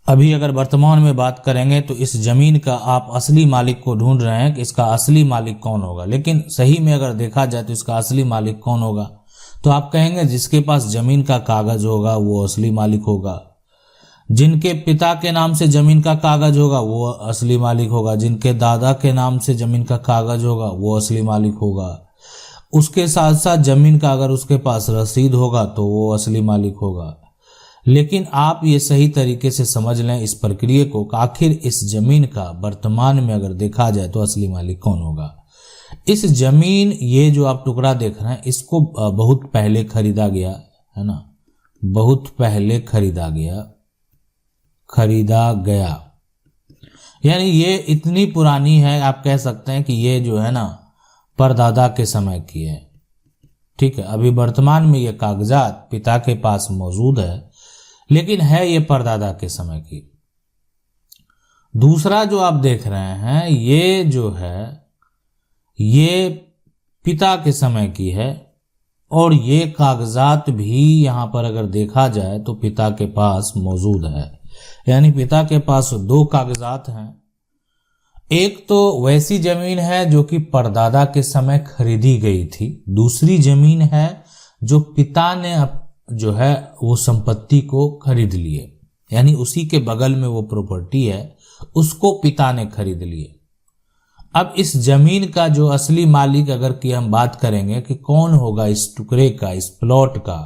अभी अगर वर्तमान में बात करेंगे तो इस जमीन का आप असली मालिक को ढूंढ रहे हैं कि इसका असली मालिक कौन होगा, लेकिन सही में अगर देखा जाए तो इसका असली मालिक कौन होगा, तो आप कहेंगे जिसके पास जमीन का कागज होगा वो असली मालिक होगा, जिनके पिता के नाम से जमीन का कागज होगा वो असली मालिक होगा, जिनके दादा के नाम से जमीन का कागज होगा वो असली मालिक होगा, उसके साथ साथ जमीन का अगर उसके पास रसीद होगा तो वो असली मालिक होगा। लेकिन आप ये सही तरीके से समझ लें इस प्रक्रिया को, आखिर इस जमीन का वर्तमान में अगर देखा जाए तो असली मालिक कौन होगा। इस जमीन, ये जो आप टुकड़ा देख रहे हैं, इसको बहुत पहले खरीदा गया है ना, बहुत पहले खरीदा गया, यानी ये इतनी पुरानी है, आप कह सकते हैं कि ये जो है ना परदादा के समय की है। ठीक है, अभी वर्तमान में ये कागजात पिता के पास मौजूद है, लेकिन है ये परदादा के समय की। दूसरा जो आप देख रहे हैं ये जो है ये पिता के समय की है, और ये कागजात भी यहाँ पर अगर देखा जाए तो पिता के पास मौजूद है। यानी पिता के पास दो कागजात हैं, एक तो वैसी जमीन है जो कि परदादा के समय खरीदी गई थी, दूसरी जमीन है जो पिता ने जो है वो संपत्ति को खरीद लिए, यानी उसी के बगल में वो प्रॉपर्टी है उसको पिता ने खरीद लिए। अब इस जमीन का जो असली मालिक अगर की हम बात करेंगे कि कौन होगा इस टुकड़े का, इस प्लॉट का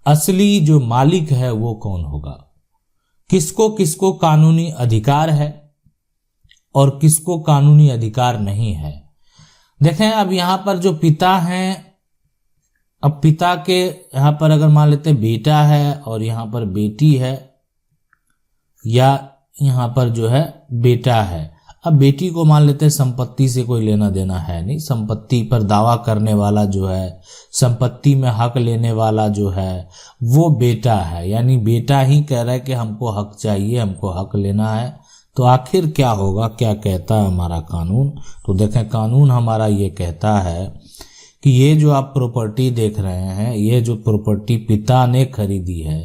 असली जो मालिक है वो कौन होगा, किसको किसको कानूनी अधिकार है और किसको कानूनी अधिकार नहीं है। देखें अब यहां पर जो पिता हैं, अब पिता के यहां पर अगर मान लेते हैं बेटा है और यहां पर बेटी है, या यहां पर जो है बेटा है। अब बेटी को मान लेते हैं संपत्ति से कोई लेना देना है नहीं, संपत्ति पर दावा करने वाला जो है, संपत्ति में हक लेने वाला जो है वो बेटा है, यानी बेटा ही कह रहा है कि हमको हक चाहिए, हमको हक लेना है। तो आखिर क्या होगा, क्या कहता है हमारा कानून, तो देखें कानून हमारा ये कहता है कि ये जो आप प्रॉपर्टी देख रहे हैं, ये जो प्रॉपर्टी पिता ने खरीदी है,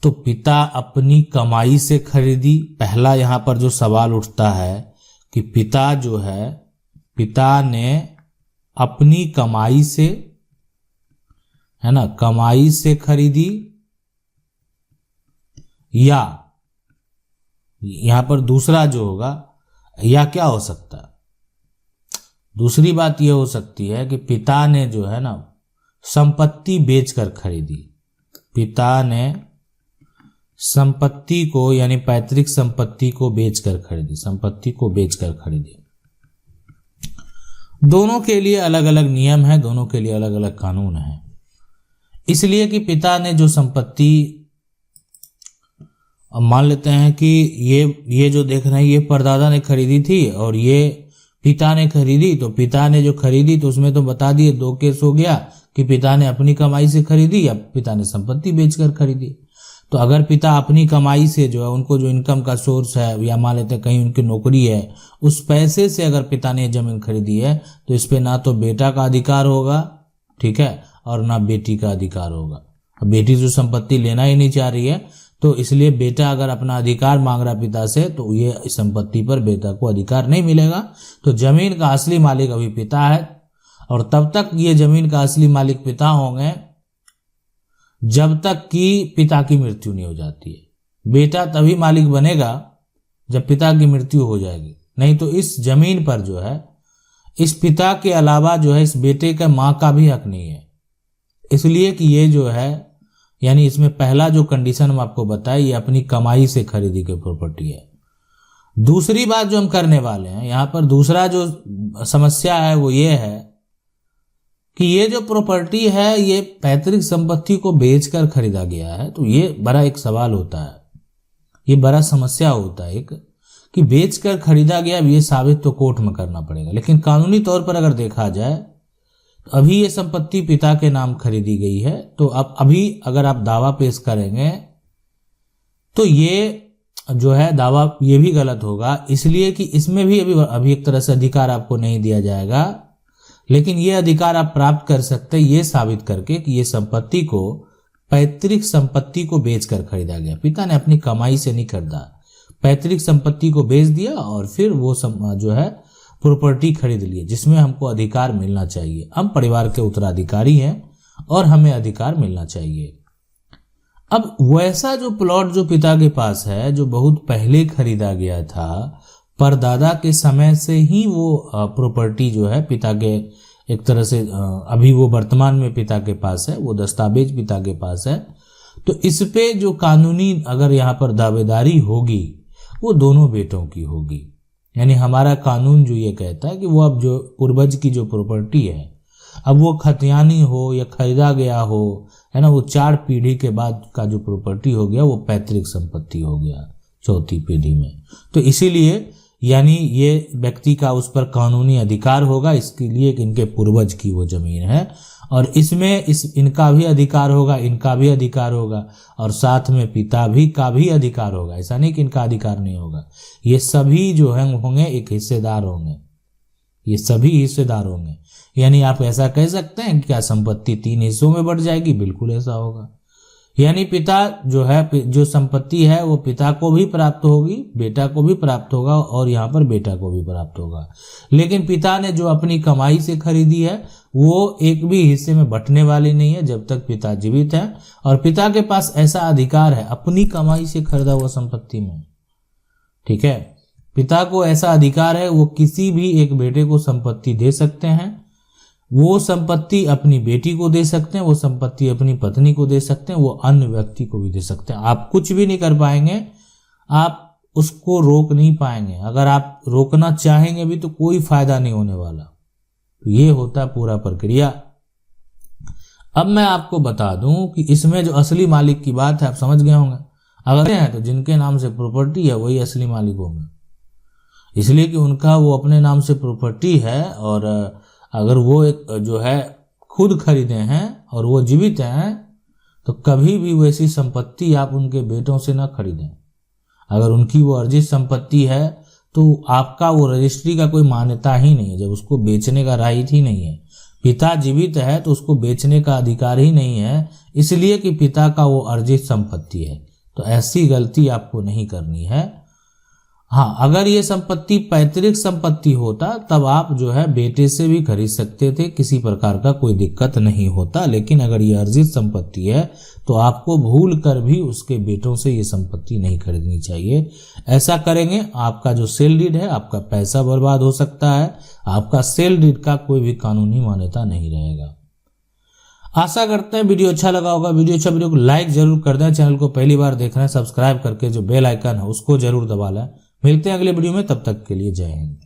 तो पिता अपनी कमाई से खरीदी। पहला यहाँ पर जो सवाल उठता है कि पिता जो है, पिता ने अपनी कमाई से, है ना, कमाई से खरीदी, या यहाँ पर दूसरा जो होगा, या क्या हो सकता है, दूसरी बात यह हो सकती है कि पिता ने जो है ना संपत्ति बेचकर खरीदी, पिता ने संपत्ति को यानी पैतृक संपत्ति को बेचकर खरीदी, संपत्ति को बेचकर खरीदी। दोनों के लिए अलग अलग नियम है, दोनों के लिए अलग अलग कानून है। इसलिए कि पिता ने जो संपत्ति, अब मान लेते हैं कि ये जो देख रहे हैं ये परदादा ने खरीदी थी और ये पिता ने खरीदी, तो पिता ने जो खरीदी तो उसमें तो बता दिए, दो केस हो गया कि पिता ने अपनी कमाई से खरीदी या पिता ने संपत्ति बेचकर खरीदी। तो अगर पिता अपनी कमाई से जो है, उनको जो इनकम का सोर्स है, या मान लेते हैं कहीं उनकी नौकरी है, उस पैसे से अगर पिता ने जमीन खरीदी है तो इस पे ना तो बेटा का अधिकार होगा, ठीक है, और ना बेटी का अधिकार होगा। अब बेटी जो संपत्ति लेना ही नहीं चाह रही है, तो इसलिए बेटा अगर अपना अधिकार मांग रहा पिता से तो ये संपत्ति पर बेटा को अधिकार नहीं मिलेगा। तो जमीन का असली मालिक अभी पिता है, और तब तक ये जमीन का असली मालिक पिता होंगे जब तक कि पिता की मृत्यु नहीं हो जाती है। बेटा तभी मालिक बनेगा जब पिता की मृत्यु हो जाएगी, नहीं तो इस जमीन पर जो है इस पिता के अलावा जो है इस बेटे का माँ का भी हक नहीं है। इसलिए कि ये जो है, यानी इसमें पहला जो कंडीशन हम आपको बताए, ये अपनी कमाई से खरीदी गई प्रॉपर्टी है। दूसरी बात जो हम करने वाले हैं यहाँ पर, दूसरा जो समस्या है वो ये है कि ये जो प्रॉपर्टी है ये पैतृक संपत्ति को बेचकर खरीदा गया है। तो ये बड़ा एक सवाल होता है, ये बड़ा समस्या होता है एक, कि बेचकर खरीदा गया, ये साबित तो कोर्ट में करना पड़ेगा। लेकिन कानूनी तौर पर अगर देखा जाए तो अभी ये संपत्ति पिता के नाम खरीदी गई है, तो अब अभी अगर आप दावा पेश करेंगे तो ये जो है दावा ये भी गलत होगा, इसलिए कि इसमें भी अभी एक तरह से अधिकार आपको नहीं दिया जाएगा। लेकिन ये अधिकार आप प्राप्त कर सकते हैं ये साबित करके कि ये संपत्ति को पैतृक संपत्ति को बेचकर खरीदा गया। पिता ने अपनी कमाई से नहीं खरीदा, पैतृक संपत्ति को बेच दिया और फिर वो जो है प्रॉपर्टी खरीद लिए जिसमें हमको अधिकार मिलना चाहिए। हम परिवार के उत्तराधिकारी हैं और हमें अधिकार मिलना चाहिए। अब वैसा जो प्लॉट जो पिता के पास है, जो बहुत पहले खरीदा गया था, परदादा के समय से ही वो प्रॉपर्टी जो है पिता के एक तरह से अभी वो वर्तमान में पिता के पास है, वो दस्तावेज पिता के पास है, तो इस पे जो कानूनी अगर यहाँ पर दावेदारी होगी वो दोनों बेटों की होगी। यानी हमारा कानून जो ये कहता है कि वो अब जो पूर्वज की जो प्रॉपर्टी है, अब वो खतियानी हो या खरीदा गया हो, है ना, वो 4 पीढ़ी के बाद का जो प्रॉपर्टी हो गया वो पैतृक संपत्ति हो गया 4थी पीढ़ी में। तो इसीलिए यानी ये व्यक्ति का उस पर कानूनी अधिकार होगा, इसके लिए कि इनके पूर्वज की वो जमीन है और इसमें इनका भी अधिकार होगा, इनका भी अधिकार होगा और साथ में पिता भी का भी अधिकार होगा। ऐसा नहीं कि इनका अधिकार नहीं होगा, ये सभी जो है होंगे एक हिस्सेदार होंगे, ये सभी हिस्सेदार होंगे। यानी आप ऐसा कह सकते हैं कि क्या संपत्ति 3 हिस्सों में बढ़ जाएगी? बिल्कुल ऐसा होगा। यानी पिता जो है, जो संपत्ति है वो पिता को भी प्राप्त होगी, बेटा को भी प्राप्त होगा और यहाँ पर बेटा को भी प्राप्त होगा। लेकिन पिता ने जो अपनी कमाई से खरीदी है वो एक भी हिस्से में बंटने वाली नहीं है जब तक पिता जीवित है। और पिता के पास ऐसा अधिकार है अपनी कमाई से खरीदा हुआ संपत्ति में, ठीक है, पिता को ऐसा अधिकार है, वो किसी भी एक बेटे को संपत्ति दे सकते हैं, वो संपत्ति अपनी बेटी को दे सकते हैं, वो संपत्ति अपनी पत्नी को दे सकते हैं, वो अन्य व्यक्ति को भी दे सकते हैं। आप कुछ भी नहीं कर पाएंगे, आप उसको रोक नहीं पाएंगे। अगर आप रोकना चाहेंगे भी तो कोई फायदा नहीं होने वाला। तो ये होता है पूरा प्रक्रिया। अब मैं आपको बता दूं कि इसमें जो असली मालिक की बात है आप समझ गए होंगे। अगर है तो जिनके नाम से प्रॉपर्टी है वही असली मालिक होंगे, इसलिए कि उनका वो अपने नाम से प्रॉपर्टी है और अगर वो एक जो है खुद खरीदे हैं और वो जीवित हैं तो कभी भी वैसी संपत्ति आप उनके बेटों से ना खरीदें। अगर उनकी वो अर्जित संपत्ति है तो आपका वो रजिस्ट्री का कोई मान्यता ही नहीं है, जब उसको बेचने का राइट ही नहीं है। पिता जीवित है तो उसको बेचने का अधिकार ही नहीं है, इसलिए कि पिता का वो अर्जित संपत्ति है। तो ऐसी गलती आपको नहीं करनी है। हाँ, अगर ये संपत्ति पैतृक संपत्ति होता तब आप जो है बेटे से भी खरीद सकते थे, किसी प्रकार का कोई दिक्कत नहीं होता। लेकिन अगर ये अर्जित संपत्ति है तो आपको भूल कर भी उसके बेटों से ये संपत्ति नहीं खरीदनी चाहिए। ऐसा करेंगे आपका जो सेल डीड है, आपका पैसा बर्बाद हो सकता है, आपका सेल डीड का कोई भी कानूनी मान्यता नहीं रहेगा। आशा करते हैं वीडियो अच्छा लगा होगा। वीडियो को लाइक जरूर कर दें। चैनल को पहली बार देख रहे हैं सब्सक्राइब करके जो बेल आइकन है उसको जरूर दबा लें। मिलते हैं अगले वीडियो में, तब तक के लिए जय हिंद।